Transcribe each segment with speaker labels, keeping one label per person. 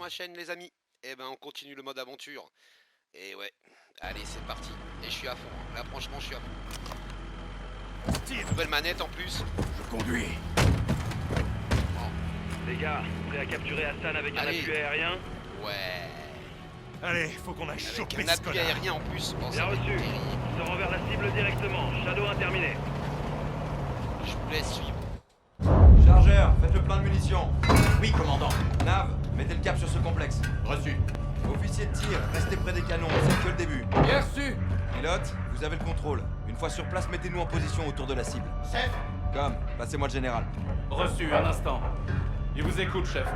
Speaker 1: la chaîne les amis. Et ben on continue le mode aventure. Et ouais, allez c'est parti. Et je suis à fond, hein. Là franchement je suis à fond.
Speaker 2: Steve,
Speaker 1: Nouvelle manette en plus.
Speaker 2: je conduis.
Speaker 3: Les gars, prêts à capturer Hassan avec un
Speaker 1: Allez.
Speaker 3: appui aérien?
Speaker 1: Ouais.
Speaker 2: Allez, faut qu'on aille
Speaker 1: Avec
Speaker 2: choper
Speaker 1: un
Speaker 2: ce
Speaker 1: appui
Speaker 2: connard.
Speaker 1: aérien en plus. Bon,
Speaker 3: Bien
Speaker 1: ça va être
Speaker 3: reçu.
Speaker 1: terrible.
Speaker 3: On se rend vers la cible directement. Shadow 1 terminé.
Speaker 1: Je vous laisse suivre.
Speaker 4: Chargeur, faites le plein de munitions. Oui, commandant. Nav, mettez le cap sur ce complexe.
Speaker 5: Reçu.
Speaker 4: Officier de tir, restez près des canons, c'est que le début.
Speaker 5: Bien reçu.
Speaker 4: Pilote, vous avez le contrôle. Une fois sur place, mettez-nous en position autour de la cible.
Speaker 5: Chef.
Speaker 4: Comme, passez-moi le général.
Speaker 5: Reçu, un instant. Il vous écoute, chef.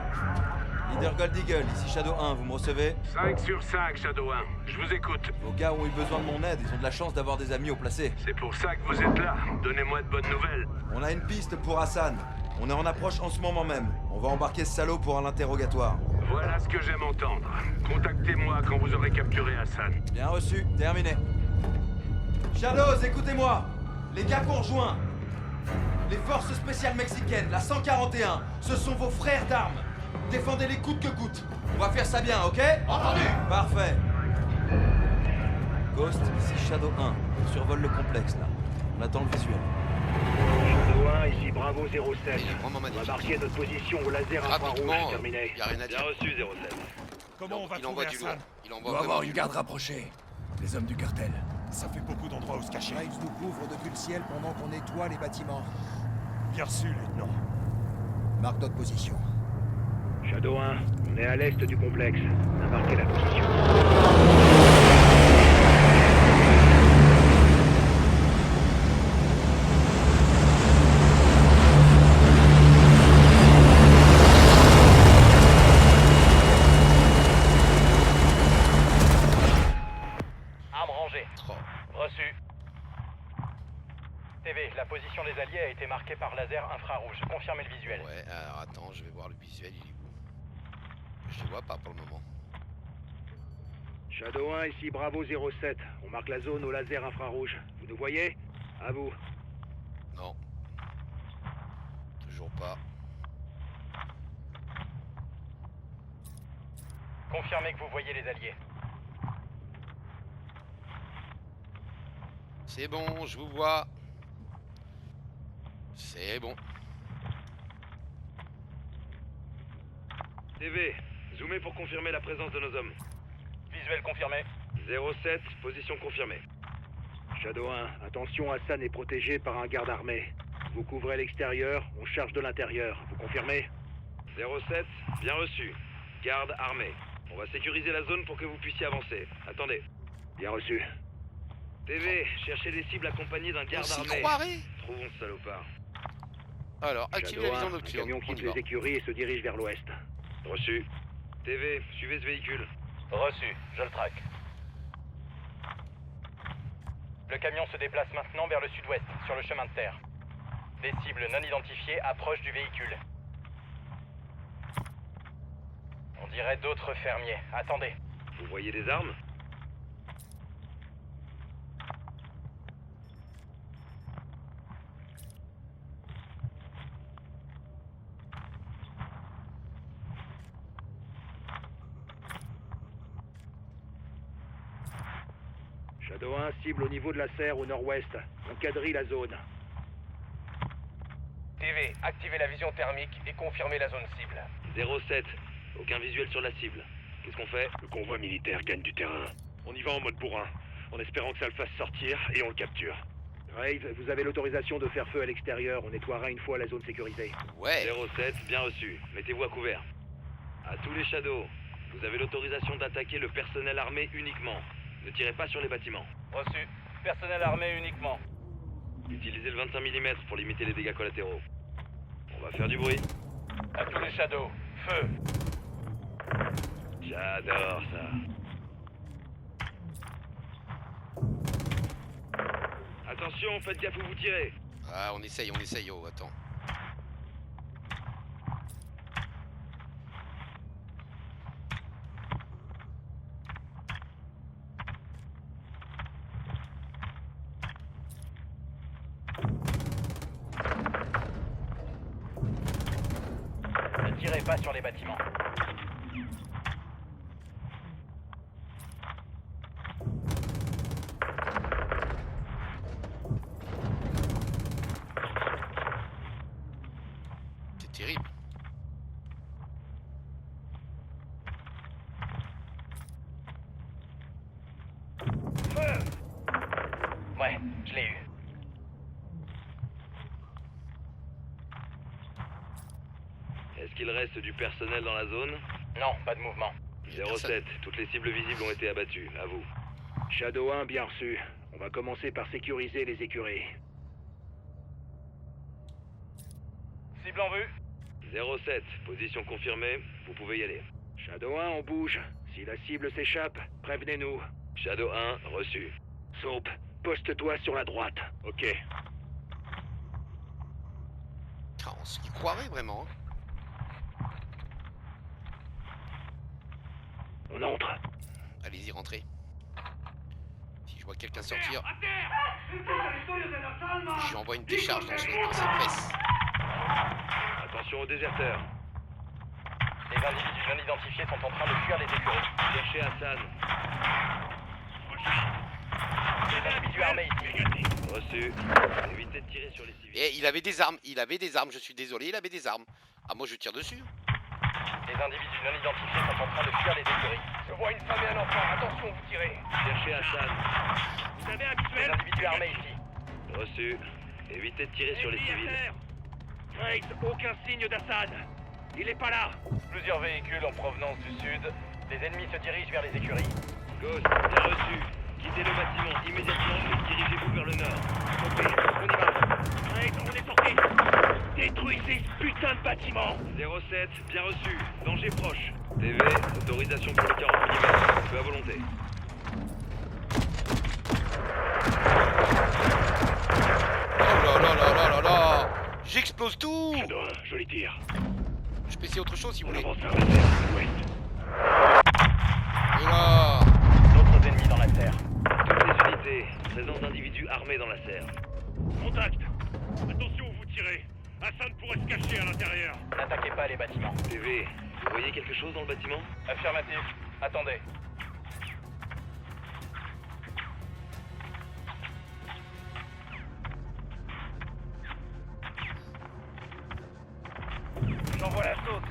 Speaker 4: Leader Gold Eagle, ici Shadow 1, vous me recevez?
Speaker 6: 5 sur 5, Shadow 1. Je vous écoute.
Speaker 4: Vos gars ont eu besoin de mon aide, ils ont de la chance d'avoir des amis au placé.
Speaker 6: C'est pour ça que vous êtes là. Donnez-moi de bonnes nouvelles.
Speaker 4: On a une piste pour Hassan. On est en approche en ce moment même. On va embarquer ce salaud pour un interrogatoire.
Speaker 6: Voilà ce que j'aime entendre. Contactez-moi quand vous aurez capturé Hassan.
Speaker 4: Bien reçu, terminé. Shadows, écoutez-moi. Les gars qu'on rejoint. Les forces spéciales mexicaines, la 141, ce sont vos frères d'armes. Défendez-les coûte que coûte. On va faire ça bien, ok?
Speaker 5: Entendu.
Speaker 4: Parfait. Ghost, ici Shadow 1. On survole le complexe, là. On attend le visuel.
Speaker 3: Shadow 1, ici Bravo 07.
Speaker 1: Il est vraiment
Speaker 3: On va
Speaker 1: magnifique.
Speaker 3: marquer notre position au laser infrarouge.
Speaker 1: Rapidement,
Speaker 3: Terminé.
Speaker 1: y a rien à
Speaker 3: Bien
Speaker 1: dire.
Speaker 3: reçu 07.
Speaker 2: Comment on va
Speaker 1: Il envoie
Speaker 2: trouver
Speaker 1: du lourd.
Speaker 2: Hassan?
Speaker 1: Il
Speaker 2: On
Speaker 1: envoie
Speaker 2: doit
Speaker 1: vraiment
Speaker 2: avoir
Speaker 1: du
Speaker 2: une
Speaker 1: lourd.
Speaker 2: garde rapprochée. Les hommes du cartel. Ça fait beaucoup d'endroits où se cacher.
Speaker 7: Graves nous couvre depuis le ciel pendant qu'on nettoie les bâtiments.
Speaker 2: Bien reçu, lieutenant.
Speaker 7: Marque notre position.
Speaker 3: Shadow 1, on est à l'est du complexe. On a marqué la position. Arme rangée.
Speaker 1: Oh.
Speaker 3: Reçu. TV, la position des alliés a été marquée par laser infrarouge. Confirmez le visuel.
Speaker 1: Ouais, alors attends, je vais voir le visuel, il est où? Je le vois pas pour le moment.
Speaker 3: Shadow 1, ici Bravo 07. On marque la zone au laser infrarouge. Vous nous voyez? À vous.
Speaker 1: Non. Toujours pas.
Speaker 3: Confirmez que vous voyez les alliés.
Speaker 1: C'est bon, je vous vois. C'est bon.
Speaker 3: TV, zoomez pour confirmer la présence de nos hommes. Visuel confirmé. 07, position confirmée. Shadow 1, attention, Hassan est protégé par un garde armé. Vous couvrez l'extérieur, on charge de l'intérieur. Vous confirmez? 07, bien reçu. Garde armé. On va sécuriser la zone pour que vous puissiez avancer. Attendez. Bien reçu. TV, cherchez des cibles accompagnées d'un
Speaker 1: On
Speaker 3: garde
Speaker 1: s'y
Speaker 3: armé.
Speaker 1: croirait.
Speaker 3: Trouvons ce salopard.
Speaker 1: Alors, activez
Speaker 3: Shadow
Speaker 1: la
Speaker 3: 1,
Speaker 1: vision
Speaker 3: un
Speaker 1: nocturne.
Speaker 3: camion
Speaker 1: On
Speaker 3: quitte
Speaker 1: y va.
Speaker 3: les écuries et se dirige vers l'ouest. Reçu. TV, suivez ce véhicule. Reçu, je le traque. Le camion se déplace maintenant vers le sud-ouest, sur le chemin de terre. Des cibles non identifiées approchent du véhicule. On dirait d'autres fermiers. Attendez. Vous voyez des armes? Shadow 1, cible au niveau de la serre au nord-ouest. On quadrille la zone. TV, activez la vision thermique et confirmez la zone cible. 07, aucun visuel sur la cible. Qu'est-ce qu'on fait? Le convoi militaire gagne du terrain. On y va en mode bourrin, en espérant que ça le fasse sortir et on le capture. Rave, vous avez l'autorisation de faire feu à l'extérieur. On nettoiera une fois la zone sécurisée.
Speaker 1: Ouais.
Speaker 3: 07, bien reçu. Mettez-vous à couvert. À tous les Shadows, vous avez l'autorisation d'attaquer le personnel armé uniquement. Ne tirez pas sur les bâtiments. Reçu. Personnel armé uniquement. Utilisez le 25 mm pour limiter les dégâts collatéraux. On va faire du bruit. À tous les Shadows, feu. J'adore ça. Attention, faites gaffe où vous tirez.
Speaker 1: Ah, on essaye, oh, attends.
Speaker 3: Ne tirez pas sur les bâtiments. Est-ce qu'il reste du personnel dans la zone?
Speaker 8: Non, pas de mouvement.
Speaker 3: 07, toutes les cibles visibles ont été abattues, à vous. Shadow 1, bien reçu. On va commencer par sécuriser les écuries.
Speaker 8: Cible en vue.
Speaker 3: 07, position confirmée, vous pouvez y aller. Shadow 1, on bouge. Si la cible s'échappe, prévenez-nous. Shadow 1, reçu. Soap, poste-toi sur la droite. Ok.
Speaker 1: Ah, on s'y croirait vraiment. Hein.
Speaker 3: On entre.
Speaker 1: Allez-y, rentrez. Si je vois quelqu'un sortir, je lui envoie une décharge dans ses fesses.
Speaker 3: Attention aux déserteurs.
Speaker 8: Les individus non identifiés sont en train de fuir les écuries.
Speaker 3: Cherchez Hassan.
Speaker 8: Les individus armés ici.
Speaker 3: Reçu. Évitez de tirer sur les civils.
Speaker 1: Et il avait des armes, je suis désolé, il avait des armes. Ah, moi je tire dessus.
Speaker 8: Les individus non identifiés sont en train de fuir les écuries. Je vois une femme et un enfant, attention, vous tirez.
Speaker 3: Cherchez Hassan. Vous avez un
Speaker 8: Les
Speaker 3: visuel?
Speaker 8: individus armés ici.
Speaker 3: Reçu. Évitez de tirer sur les civils. Grace, aucun signe d'Hassan. Il est pas là.
Speaker 8: Plusieurs véhicules en provenance du sud. Les ennemis se dirigent vers les écuries.
Speaker 3: Ghost, bien reçu. Quittez le bâtiment immédiatement et dirigez-vous vers le nord. Compris, on y va. Grace, on est sorti. Détruisez ce putain de bâtiment. 07, bien reçu. Danger proche. TV, autorisation pour le 40 mm. Feu à volonté.
Speaker 1: Oh là là là là là là. J'explose tout.
Speaker 3: Shadow 1, joli tir.
Speaker 1: Je peux essayer autre chose si vous
Speaker 3: On
Speaker 1: voulez.
Speaker 3: avance vers la terre, à l'ouest.
Speaker 1: Et là.
Speaker 8: D'autres ennemis dans la terre.
Speaker 3: Toutes les unités, présence d'individus armés dans la serre. Contact. Attention où vous tirez. Hassan pourrait se cacher à l'intérieur.
Speaker 8: N'attaquez pas les bâtiments.
Speaker 3: TV, vous voyez quelque chose dans le bâtiment?
Speaker 8: Affirmatif. Attendez. J'envoie la sauce.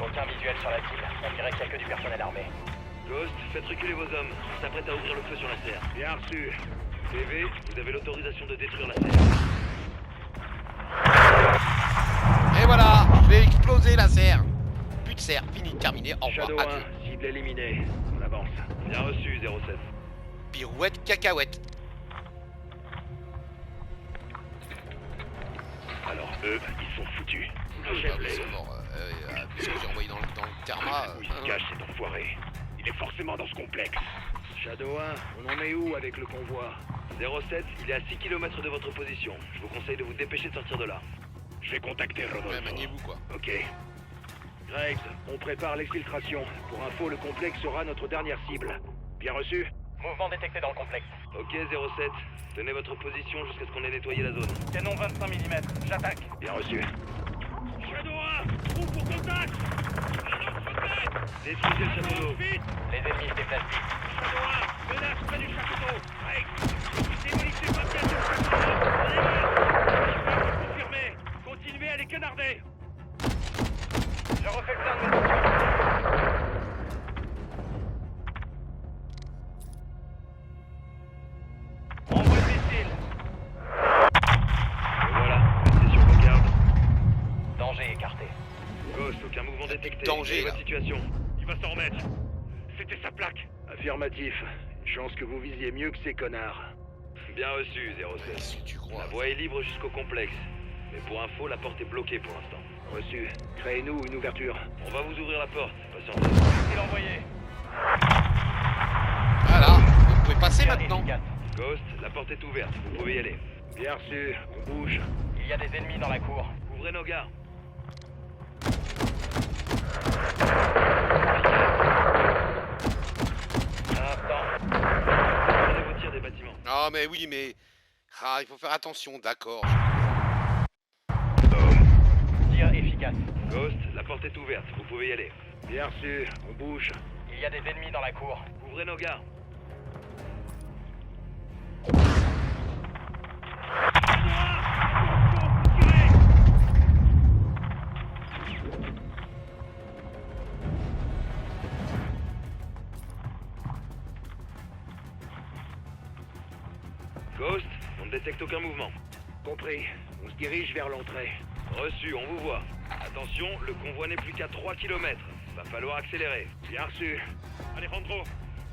Speaker 8: Aucun visuel sur la cible. On dirait qu'il n'y a que du personnel armé.
Speaker 3: Ghost, faites reculer vos hommes. On s'apprête à ouvrir le feu sur la serre. Bien reçu. TV, vous avez l'autorisation de détruire la serre.
Speaker 1: Et voilà. Je vais exploser la serre. Plus de serre. Fini, terminé. Au revoir.
Speaker 3: Shadow
Speaker 1: Adieu.
Speaker 3: 1, cible éliminée. On avance. Bien reçu, 07.
Speaker 1: Pirouette, cacahuète.
Speaker 3: Alors eux, ils sont foutus.
Speaker 1: Ah, ils
Speaker 3: Achève-les.
Speaker 1: sont morts. Puisque j'ai envoyé dans le therma.
Speaker 3: Où il se cache cet enfoiré? Il est forcément dans ce complexe. Shadow 1, on en est où avec le convoi? 07, il est à 6 km de votre position. Je vous conseille de vous dépêcher de sortir de là. Je vais contacter
Speaker 1: Ouais,
Speaker 3: Rodolfo.
Speaker 1: maniez-vous quoi.
Speaker 3: Ok. Graves, on prépare l'exfiltration. Pour info, le complexe sera notre dernière cible. Bien reçu?
Speaker 8: Mouvement détecté dans le complexe.
Speaker 3: Ok, 07. Tenez votre position jusqu'à ce qu'on ait nettoyé la zone.
Speaker 8: Canon 25 mm. J'attaque.
Speaker 3: Bien reçu. Shadow 1, roule pour contact! Détruisez le château d'eau.
Speaker 8: Les ennemis se déplacent.
Speaker 3: Shadow 1, menace près du château d'eau. Démolissez pas de château d'eau. Confirmé. Continuez à les canarder.
Speaker 8: Je refais le plein de mes Envoie le missile.
Speaker 3: Et voilà, restez sur vos gardes.
Speaker 8: Danger écarté.
Speaker 3: Ghost, aucun mouvement détecté.
Speaker 1: danger,
Speaker 3: Quelle est
Speaker 1: là.
Speaker 3: votre situation? Il va s'en remettre. C'était sa plaque. Affirmatif. Chance que vous visiez mieux que ces connards. Bien reçu, 07.
Speaker 1: Si tu crois.
Speaker 3: La voie est libre jusqu'au complexe. Mais pour info, la porte est bloquée pour l'instant. Reçu. Créez-nous une ouverture. On va vous ouvrir la porte. Patientez.
Speaker 8: Missile envoyé.
Speaker 1: Voilà. Vous pouvez passer
Speaker 8: Tir
Speaker 1: maintenant.
Speaker 8: efficace.
Speaker 3: Ghost, la porte est ouverte. Vous pouvez y aller. Bien reçu. On bouge.
Speaker 8: Il y a des ennemis dans la cour.
Speaker 3: Ouvrez nos gardes.
Speaker 8: Un instant.
Speaker 3: Prenez vos tirs des bâtiments.
Speaker 1: Ah mais oui mais. Ah il faut faire attention, d'accord.
Speaker 8: Tir efficace.
Speaker 3: Ghost, la porte est ouverte. Vous pouvez y aller. Bien reçu. On bouge.
Speaker 8: Il y a des ennemis dans la cour.
Speaker 3: Ouvrez nos gardes. Ghost, on ne détecte aucun mouvement. Compris. On se dirige vers l'entrée. Reçu, on vous voit. Attention, le convoi n'est plus qu'à 3 km. Va falloir accélérer. Bien reçu.
Speaker 6: Alejandro,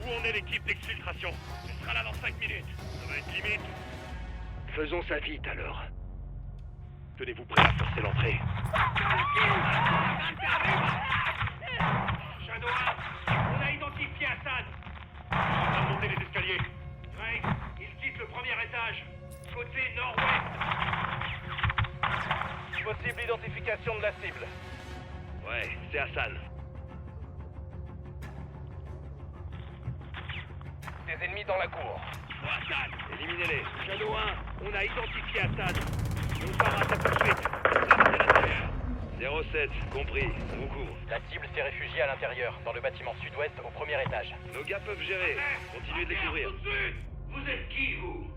Speaker 6: où en est l'équipe d'exfiltration? Elle sera là dans 5 minutes. Ça va être limite.
Speaker 3: Faisons ça vite alors. Tenez-vous prêts à forcer l'entrée.
Speaker 6: Shadow 1, on a identifié Hassan. Il est en train de monter les escaliers. Drake, il quitte le premier étage. Côté nord-ouest.
Speaker 8: Possible identification de la cible.
Speaker 3: Ouais, c'est Hassan.
Speaker 8: Des ennemis dans la cour.
Speaker 3: Hassan, éliminez-les. Shadow 1, on a identifié Hassan. On part à sa poursuite. C'est l'intérieur. 07, compris, on vous couvre.
Speaker 8: La cible s'est réfugiée à l'intérieur, dans le bâtiment sud-ouest au premier étage.
Speaker 3: Nos gars peuvent gérer. Continuez de les couvrir.
Speaker 6: Vous êtes qui, vous?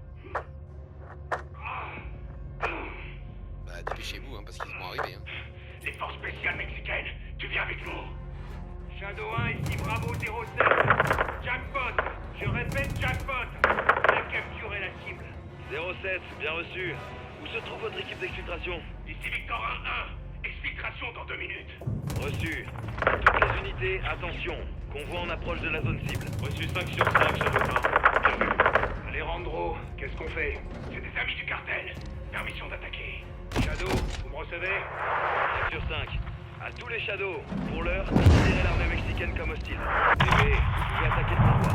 Speaker 1: Bah dépêchez-vous hein, parce qu'ils vont arriver. Hein.
Speaker 6: Les forces spéciales mexicaines, tu viens avec nous.
Speaker 3: Shadow 1, ici Bravo 07.
Speaker 6: Jackpot, je répète jackpot. On a capturé la cible.
Speaker 3: 07, bien reçu. Où se trouve votre équipe d'exfiltration?
Speaker 6: Ici Victorin 1, exfiltration dans 2 minutes.
Speaker 3: Reçu. Toutes les unités, attention. Convoi en approche de la zone cible.
Speaker 6: Reçu 5 sur 5, Shadow 1. Bien vu.
Speaker 3: Alejandro, qu'est-ce qu'on fait?
Speaker 6: C'est des amis du cartel. Permission d'attaquer.
Speaker 3: Shadow, vous me recevez? 5 sur 5. À tous les Shadows, pour l'heure, considérez l'armée mexicaine comme hostile. TV, vous pouvez attaquer le convoi.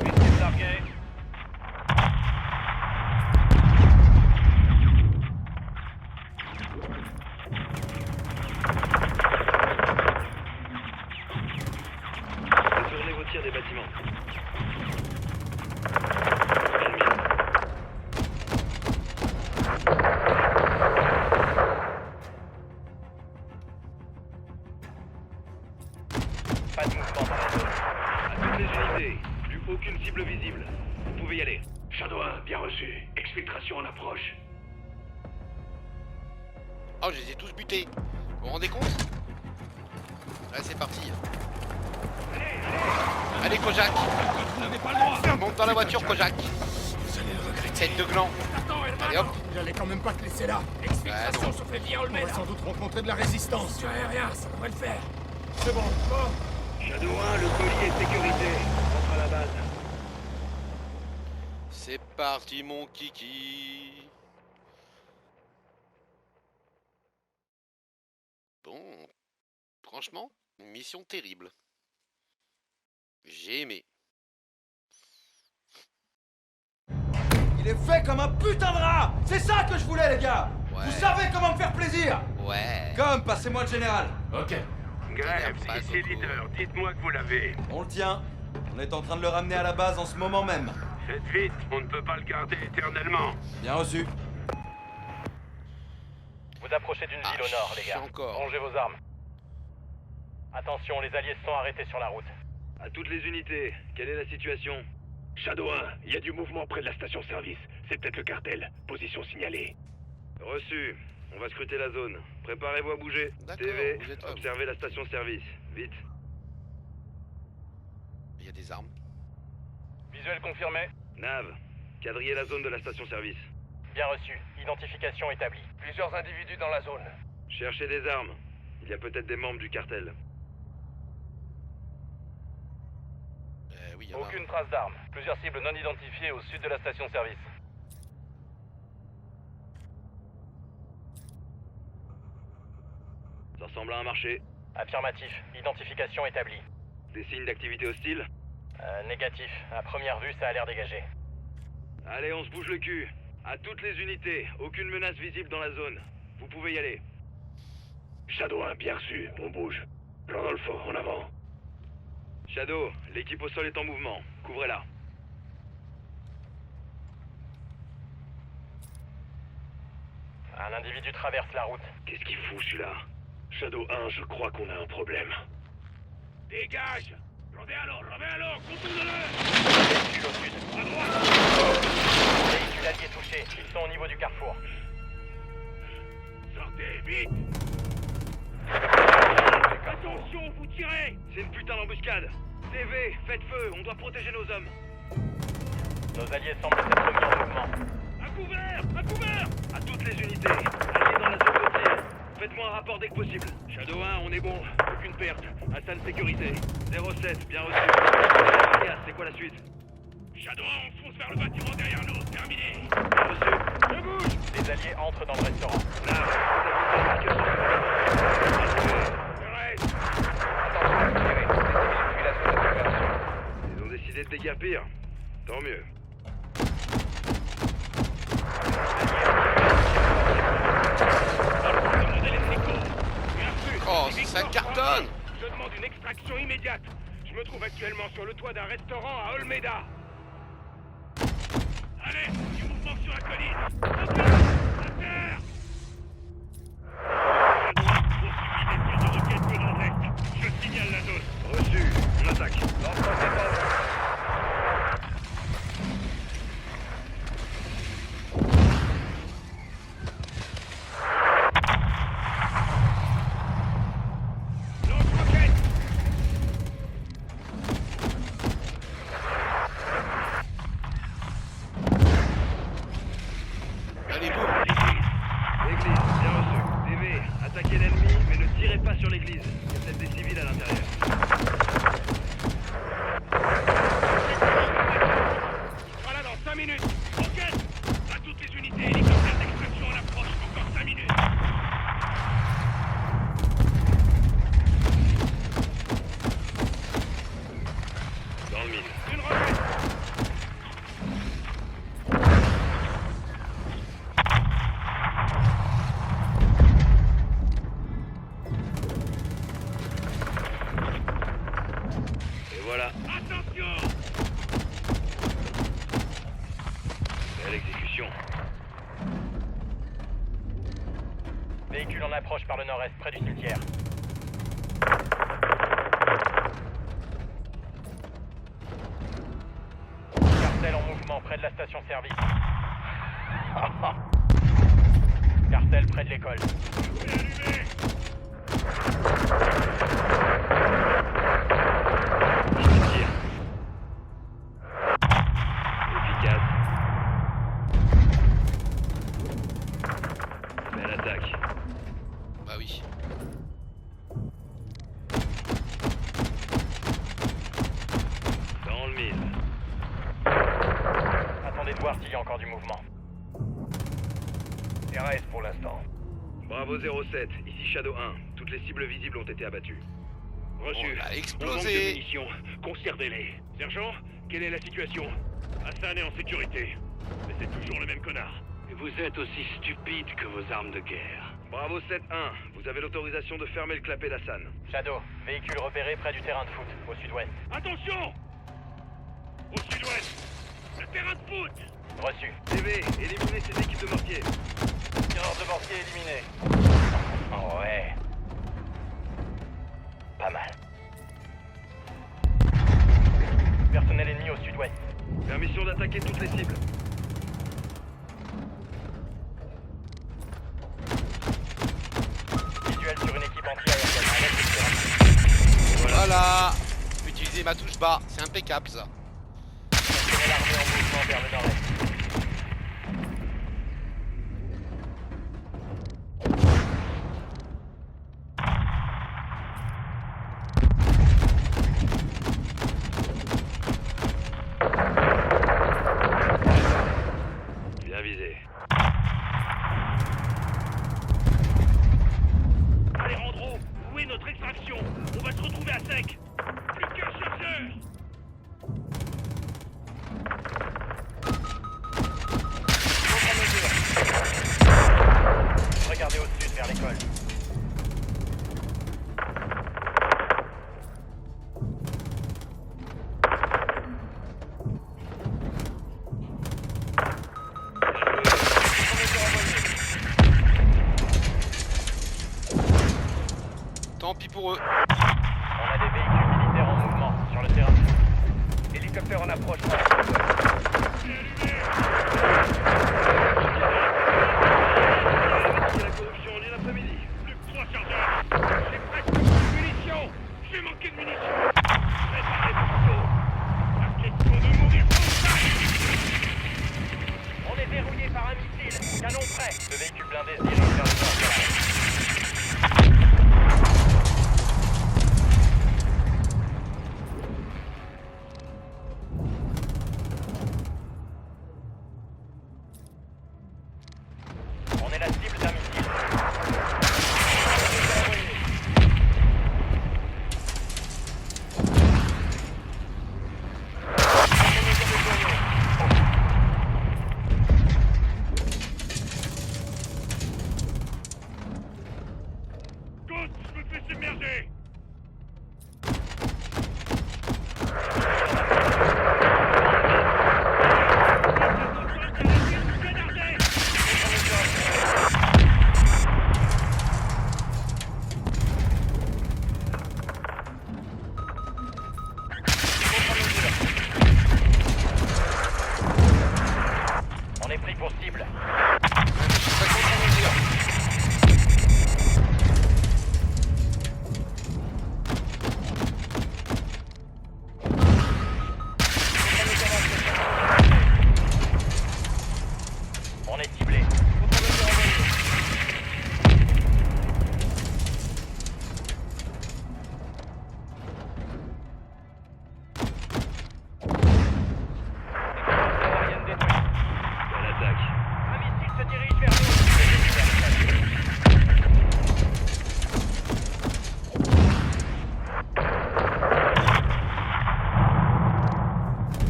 Speaker 8: Missile largué.
Speaker 3: Détournez vos tirs des bâtiments. Ennemi.
Speaker 8: Pas de mouvement dans la zone.
Speaker 3: À toutes les unités, plus aucune cible visible. Vous pouvez y aller.
Speaker 6: Shadow 1, bien reçu. Exfiltration en approche.
Speaker 1: Oh, je les ai tous butés. Vous vous rendez compte? Allez, c'est parti. Allez, Kojak.
Speaker 2: Vous n'avez pas le droit.
Speaker 1: Monte dans la voiture, Kojak.
Speaker 2: Vous allez le regretter.
Speaker 1: Tête de gland. Allez, hop.
Speaker 2: J'allais quand même pas te laisser là.
Speaker 1: Ouais, non.
Speaker 2: se fait bien, on va sans doute rencontrer de la résistance. Tu rien, ça devrait le faire. C'est bon.
Speaker 3: Shadow 1, le collier est sécurité. Rentre à la base.
Speaker 1: C'est parti, mon kiki. Bon, franchement, une mission terrible. J'ai aimé.
Speaker 4: Il est fait comme un putain de rat. C'est ça que je voulais, les gars.
Speaker 1: Ouais.
Speaker 4: Vous savez comment me faire plaisir.
Speaker 1: Ouais.
Speaker 4: Comme, passez-moi le général.
Speaker 5: Ok.
Speaker 6: Graves,
Speaker 1: pas,
Speaker 6: ici
Speaker 1: Coco.
Speaker 6: leader, dites-moi que vous l'avez.
Speaker 4: On le tient. On est en train de le ramener à la base en ce moment même.
Speaker 6: Faites vite, on ne peut pas le garder éternellement.
Speaker 4: Bien reçu.
Speaker 8: Vous approchez d'une ville au nord, les gars.
Speaker 1: encore.
Speaker 8: Rangez vos armes. Attention, les alliés se sont arrêtés sur la route.
Speaker 3: À toutes les unités, quelle est la situation?
Speaker 6: Shadow 1, il y a du mouvement près de la station-service. C'est peut-être le cartel. Position signalée.
Speaker 3: Reçu. On va scruter la zone. Préparez-vous à bouger.
Speaker 1: D'accord,
Speaker 3: TV,
Speaker 1: vous êtes là, vous.
Speaker 3: observez la station-service. Vite.
Speaker 1: Il y a des armes.
Speaker 8: Visuel confirmé.
Speaker 3: Nav, quadrillez la zone de la station-service.
Speaker 8: Bien reçu. Identification établie. Plusieurs individus dans la zone.
Speaker 3: Cherchez des armes. Il y a peut-être des membres du cartel.
Speaker 1: Oui, il y en a.
Speaker 8: Aucune trace d'armes. Plusieurs cibles non identifiées au sud de la station-service.
Speaker 3: Ça ressemble à un marché.
Speaker 8: Affirmatif. Identification établie.
Speaker 3: Des signes d'activité hostile?
Speaker 8: Négatif. À première vue, ça a l'air dégagé.
Speaker 3: Allez, on se bouge le cul. À toutes les unités, aucune menace visible dans la zone. Vous pouvez y aller.
Speaker 6: Shadow 1, bien reçu. On bouge. Rodolfo, en avant.
Speaker 3: Shadow, l'équipe au sol est en mouvement. Couvrez-la.
Speaker 8: Un individu traverse la route.
Speaker 6: Qu'est-ce qu'il fout celui-là? Shadow 1, je crois qu'on a un problème. Dégage! Rendez-alors, contourne-le.
Speaker 8: Véhicule au sud.
Speaker 6: À droite.
Speaker 8: Véhicule allié touché. Ils sont au niveau du carrefour.
Speaker 6: Sortez, vite. Attention, vous tirez.
Speaker 3: C'est une putain d'embuscade. TV, faites feu, on doit protéger nos hommes.
Speaker 8: Nos alliés semblent s'être remis en mouvement.
Speaker 6: À couvert. À couvert.
Speaker 3: À toutes les unités, alliés dans la zone de tir. Faites-moi un rapport dès que possible.
Speaker 6: Shadow 1, on est bon. Aucune perte. Hassan sécurisé.
Speaker 3: 07, bien reçu. Alias, c'est quoi la suite?
Speaker 6: Shadow 1, on fonce vers le bâtiment derrière nous. Terminé.
Speaker 3: Bien reçu.
Speaker 6: Je bouge.
Speaker 8: Les alliés entrent dans le restaurant.
Speaker 3: Là, vous avez
Speaker 6: Reste.
Speaker 8: Attention, tirez. Les civils fuient la zone d'opération.
Speaker 3: Ils ont décidé de déguerpir. Tant mieux.
Speaker 1: Oh, ça cartonne!
Speaker 6: Je demande une extraction immédiate. Je me trouve actuellement sur le toit d'un restaurant à Olmeda. Allez, du mouvement sur la colline. À terre. Poursuivez les tirs de roquettes que dans l'est. Je signale la zone.
Speaker 3: Reçu, on attaque.
Speaker 6: Lance-roquette.
Speaker 1: Allez, boum!
Speaker 3: L'église, bien reçu. TV, attaquez l'ennemi, mais ne tirez pas sur l'église. Il y a peut-être des civils à l'intérieur.
Speaker 6: Voilà dans 5 minutes. Roquette. À toutes les unités, hélicoptère d'extraction à l'approche. Encore 5 minutes.
Speaker 3: Dans le mille.
Speaker 6: Une roquette.
Speaker 3: Et voilà,
Speaker 6: Attention.
Speaker 3: belle exécution.
Speaker 8: Véhicule en approche par le nord-est, près du cimetière. Cartel en mouvement, près de la station-service. Cartel près de l'école.
Speaker 6: Vous allumez.
Speaker 3: Tir. Efficace. Belle attaque.
Speaker 1: Bah oui.
Speaker 3: Dans le mille.
Speaker 8: Attendez de voir s'il y a encore du mouvement. RAS pour l'instant.
Speaker 3: Bravo 07, ici Shadow 1. Toutes les cibles visibles ont été abattues.
Speaker 6: Reçu.
Speaker 1: On a
Speaker 6: On manque de
Speaker 1: explosé!
Speaker 6: munitions. Conservez-les. Sergent, quelle est la situation? Hassan est en sécurité. Mais c'est toujours le même connard. Et vous êtes aussi stupide que vos armes de guerre.
Speaker 3: Bravo 7-1, vous avez l'autorisation de fermer le clapet d'Hassan.
Speaker 8: Shadow, véhicule repéré près du terrain de foot, au sud-ouest.
Speaker 6: Attention! Au sud-ouest. Le terrain de foot.
Speaker 8: Reçu.
Speaker 3: TV, éliminez ces équipes de mortier.
Speaker 8: Tireur de mortier éliminé. Oh ouais. Pas mal. Personnel ennemi au sud-ouest.
Speaker 3: Permission d'attaquer toutes les cibles.
Speaker 8: Visuel sur une équipe anti-aérienne.
Speaker 1: Voilà! Utiliser ma touche bas, c'est impeccable ça.
Speaker 8: Personnel armé en mouvement vers le nord-est.
Speaker 3: Bien visé.
Speaker 6: Alejandro, où est notre extraction? On va se retrouver à sec. Plus qu'un chargeur.
Speaker 8: en approche.
Speaker 6: C'est la corruption en l'après-midi. Plus que 3 chargeurs. J'ai presque plus de munitions. J'ai manqué de munitions. Préparez vos couteaux. La question de mourir sans sac.
Speaker 8: On est verrouillé par un missile. Canon prêt. Le véhicule blindé se dirige vers le nord. On est la cible d'un missile.
Speaker 6: Ghost, je me fais submerger.
Speaker 8: On est pris pour cible.
Speaker 1: Je suis pas contre-mesure.
Speaker 8: On est ciblé. Aérienne détruite.
Speaker 6: À l'attaque.
Speaker 8: Un missile se dirige vers nous.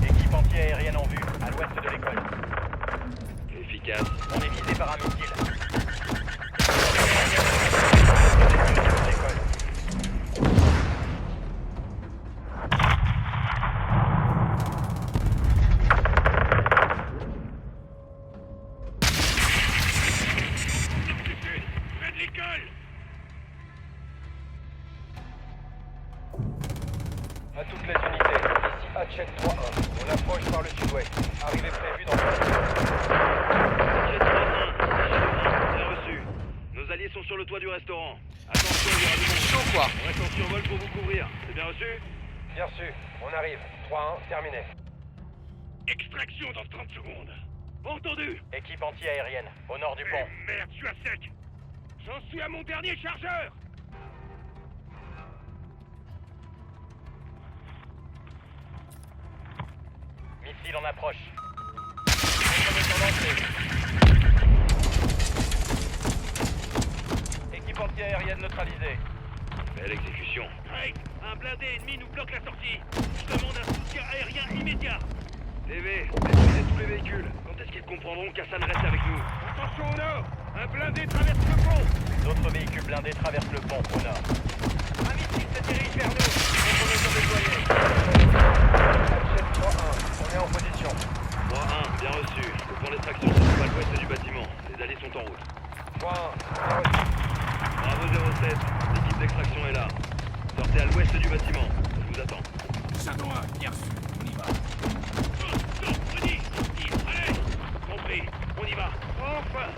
Speaker 8: Équipe anti-aérienne en vue, à l'ouest de l'école.
Speaker 6: Efficace.
Speaker 8: On est visé par un missile.
Speaker 6: Près de l'école.
Speaker 8: À toutes les unités, ici Hatchet 3-1. On approche par le sud-ouest. Arrivée prévue dans
Speaker 6: Jet 3-1, bien reçu. Nos alliés sont sur le toit du restaurant. Attention, il y aura du monde.
Speaker 1: Chaud quoi.
Speaker 6: On reste en survol pour vous couvrir. C'est bien reçu?
Speaker 8: Bien reçu. On arrive. 3-1, terminé.
Speaker 6: Extraction dans 30 secondes. Entendu.
Speaker 8: Équipe anti-aérienne, au nord du pont.
Speaker 6: Merde, je suis à sec. J'en suis à mon dernier chargeur.
Speaker 8: Missile en approche. Contre-mesure lancée. Équipe anti-aérienne neutralisée.
Speaker 6: Belle exécution. Craig, un blindé ennemi nous bloque la sortie. Je demande un soutien aérien immédiat. TV, détruisez tous les véhicules. Quand est-ce qu'ils comprendront qu'Hassan reste avec nous? Attention au nord. Un blindé traverse le pont.
Speaker 8: D'autres véhicules blindés traversent le pont au nord. Un missile se dirige vers nous. Contre-mesure déployée. Hatchet 3-1, on est en position.
Speaker 6: 3-1, bien reçu. Le point d'extraction se trouve à l'ouest du bâtiment. Les alliés sont en route.
Speaker 8: 3-1, bien reçu.
Speaker 6: Bravo 07, l'équipe d'extraction est là. Sortez à l'ouest du bâtiment. Je vous attends.
Speaker 2: Shadow 1, bien reçu. On y va.
Speaker 6: Allez. Compris, on y va. Enfin,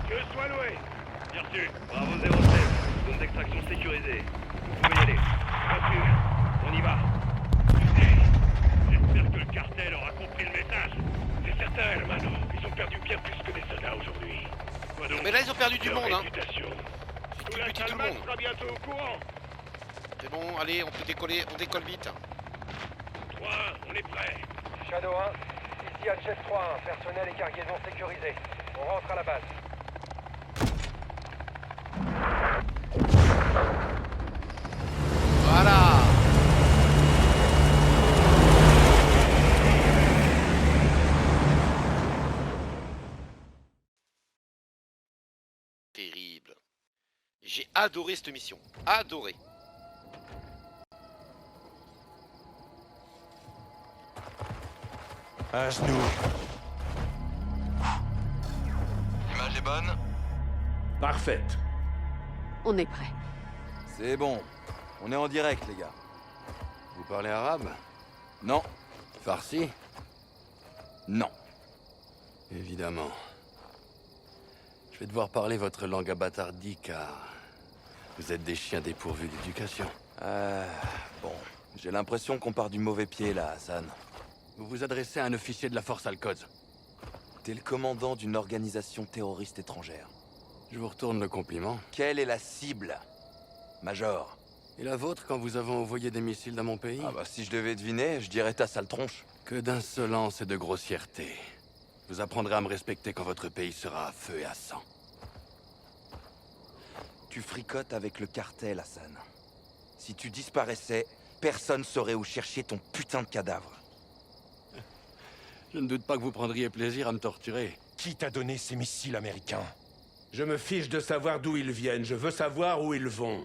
Speaker 6: que soit loué. Bien reçu. Bravo 07, zone d'extraction sécurisée. Vous pouvez y aller. Reçu, on y va. J'espère que le cartel aura compris le message. C'est certain, Hermano. Ils ont perdu bien plus que des soldats aujourd'hui. Quoi donc?
Speaker 1: Mais là ils ont perdu du
Speaker 6: Leur
Speaker 1: monde hein.
Speaker 6: réputation.
Speaker 1: Tout le petit tout le monde.
Speaker 6: sera bientôt au courant.
Speaker 1: C'est bon, allez, on peut décoller, on décolle vite.
Speaker 6: 3, on est prêt.
Speaker 8: Shadow 1, ici Hatchet 3-1, personnel et cargaison sécurisés. On rentre à la base.
Speaker 1: Voilà. Terrible. J'ai adoré cette mission. Adoré.
Speaker 4: À genoux.
Speaker 9: L'image est bonne?
Speaker 2: Parfaite.
Speaker 10: On est prêt.
Speaker 4: C'est bon. On est en direct, les gars.
Speaker 9: Vous parlez arabe?
Speaker 4: Non.
Speaker 11: Farsi?
Speaker 4: Non.
Speaker 11: Évidemment. Je vais devoir parler votre langue abattardie car vous êtes des chiens dépourvus d'éducation.
Speaker 4: Bon. J'ai l'impression qu'on part du mauvais pied là, Hassan.
Speaker 11: Vous vous adressez à un officier de la force Al-Quds.
Speaker 4: T'es le commandant d'une organisation terroriste étrangère.
Speaker 11: Je vous retourne le compliment.
Speaker 4: Quelle est la cible, Major?
Speaker 11: Et la vôtre quand vous avez envoyé des missiles dans mon pays?
Speaker 4: Ah bah si je devais deviner, je dirais ta sale tronche.
Speaker 11: Que d'insolence et de grossièreté. Vous apprendrez à me respecter quand votre pays sera à feu et à sang.
Speaker 4: Tu fricotes avec le cartel, Hassan. Si tu disparaissais, personne saurait où chercher ton putain de cadavre.
Speaker 11: Je ne doute pas que vous prendriez plaisir à me torturer.
Speaker 2: Qui t'a donné ces missiles américains? Je me fiche de savoir d'où ils viennent, je veux savoir où ils vont.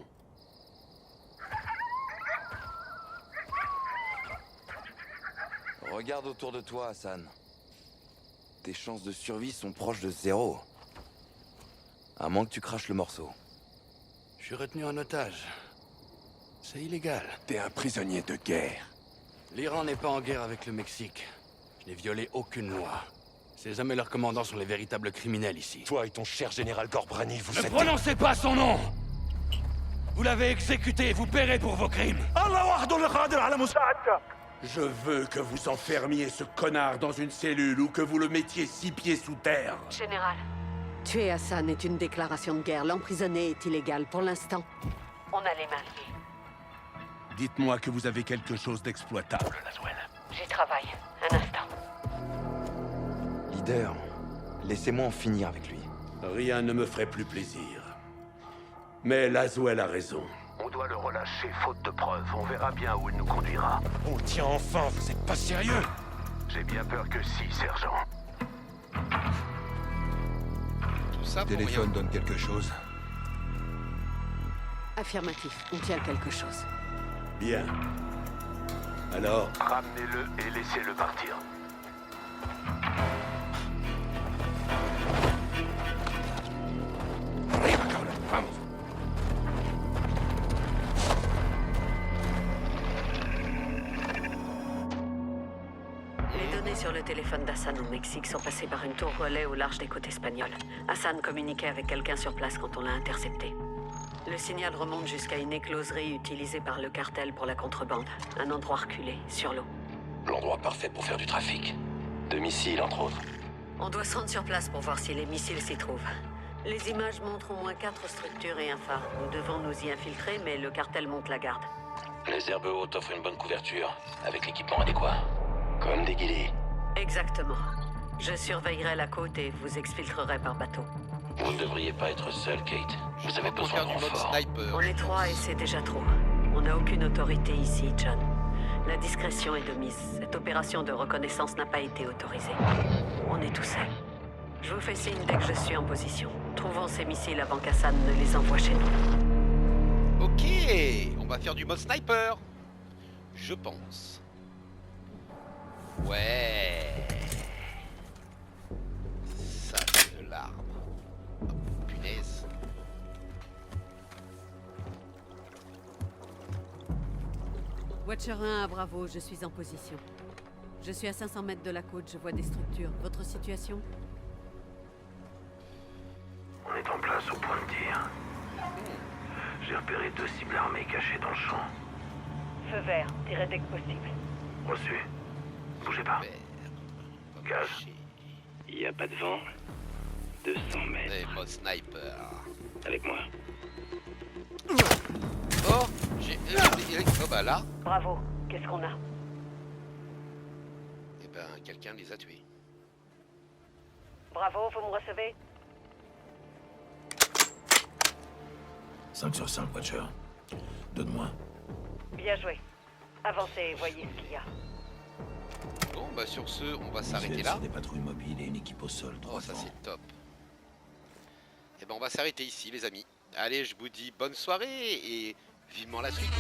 Speaker 4: Regarde autour de toi, Hassan. Tes chances de survie sont proches de 0. À moins que tu craches le morceau.
Speaker 11: Je suis retenu en otage. C'est illégal.
Speaker 2: T'es un prisonnier de guerre.
Speaker 11: L'Iran n'est pas en guerre avec le Mexique. Je n'ai violé aucune loi. Ces hommes et leurs commandants sont les véritables criminels ici.
Speaker 2: Toi et ton cher général Gorbrani, vous
Speaker 11: Ne
Speaker 2: êtes...
Speaker 11: prononcez pas son nom! Vous l'avez exécuté, vous paierez pour vos crimes.
Speaker 2: Je veux que vous enfermiez ce connard dans une cellule ou que vous le mettiez 6 pieds sous terre.
Speaker 10: Général. Tuer Hassan est une déclaration de guerre. L'emprisonner est illégal pour l'instant. On a les mains liées.
Speaker 2: Dites-moi que vous avez quelque chose d'exploitable, Laswell.
Speaker 10: J'y travaille. Un instant.
Speaker 4: Leader, laissez-moi en finir avec lui.
Speaker 2: Rien ne me ferait plus plaisir. Mais Laswell a raison.
Speaker 6: On doit le relâcher, faute de preuves. On verra bien où il nous conduira.
Speaker 2: Oh tiens, enfin, vous êtes pas sérieux?
Speaker 6: J'ai bien peur que si, sergent.
Speaker 1: Tout ça pour
Speaker 7: Téléphone
Speaker 1: rien.
Speaker 7: donne quelque chose.
Speaker 10: Affirmatif. On tient quelque chose.
Speaker 2: Bien. Alors,
Speaker 6: Ramenez-le et laissez-le partir.
Speaker 10: Les données sur le téléphone d'Hassan au Mexique sont passées par une tour relais au large des côtes espagnoles. Hassan communiquait avec quelqu'un sur place quand on l'a intercepté. Le signal remonte jusqu'à une écloserie utilisée par le cartel pour la contrebande. Un endroit reculé, sur l'eau.
Speaker 6: L'endroit parfait pour faire du trafic. De missiles, entre autres.
Speaker 10: On doit se rendre sur place pour voir si les missiles s'y trouvent. Les images montrent au moins 4 structures et un phare. Nous devons nous y infiltrer, mais le cartel monte la garde.
Speaker 6: Les herbes hautes offrent une bonne couverture, avec l'équipement adéquat. Comme des guillis.
Speaker 10: Exactement. Je surveillerai la côte et vous exfiltrerai par bateau.
Speaker 6: Vous ne devriez pas être seul, Kate. Vous avez
Speaker 1: Pour
Speaker 6: besoin
Speaker 1: faire
Speaker 6: de
Speaker 1: du mode
Speaker 6: renfort.
Speaker 1: sniper.
Speaker 10: On est 3 et c'est déjà trop. On n'a aucune autorité ici, John. La discrétion est de mise. Cette opération de reconnaissance n'a pas été autorisée. On est tout seul. Je vous fais signe dès que je suis en position. Trouvons ces missiles avant qu'Hassan ne les envoie chez nous.
Speaker 1: Ok, on va faire du mode sniper. Je pense. Ouais. Ça, c'est de l'arme. Oh, punaise.
Speaker 10: Watcher 1 à Bravo, je suis en position. Je suis à 500 mètres de la côte, je vois des structures. Votre situation?
Speaker 6: On est en place au point de tir. J'ai repéré 2 cibles armées cachées dans le champ.
Speaker 10: Feu vert, tirez dès que possible.
Speaker 6: Reçu. Bougez pas.
Speaker 1: Merde.
Speaker 6: Gaz. Il n'y a pas de vent. 200 mètres.
Speaker 1: Et mode sniper.
Speaker 6: Avec moi.
Speaker 1: Oh, j'ai... oh bah là,
Speaker 10: Bravo, qu'est-ce qu'on a?
Speaker 1: eh ben quelqu'un les a tués.
Speaker 10: Bravo, vous me recevez?
Speaker 2: 5 sur 5, Watcher. Donne-moi.
Speaker 10: Bien joué. Avancez, voyez ce qu'il y a.
Speaker 1: Bon bah sur ce, on va s'arrêter là.
Speaker 2: Des patrouilles mobiles et une équipe au sol.
Speaker 1: Oh ça c'est top. Et ben on va s'arrêter ici les amis. Allez, je vous dis bonne soirée et vivement la suite.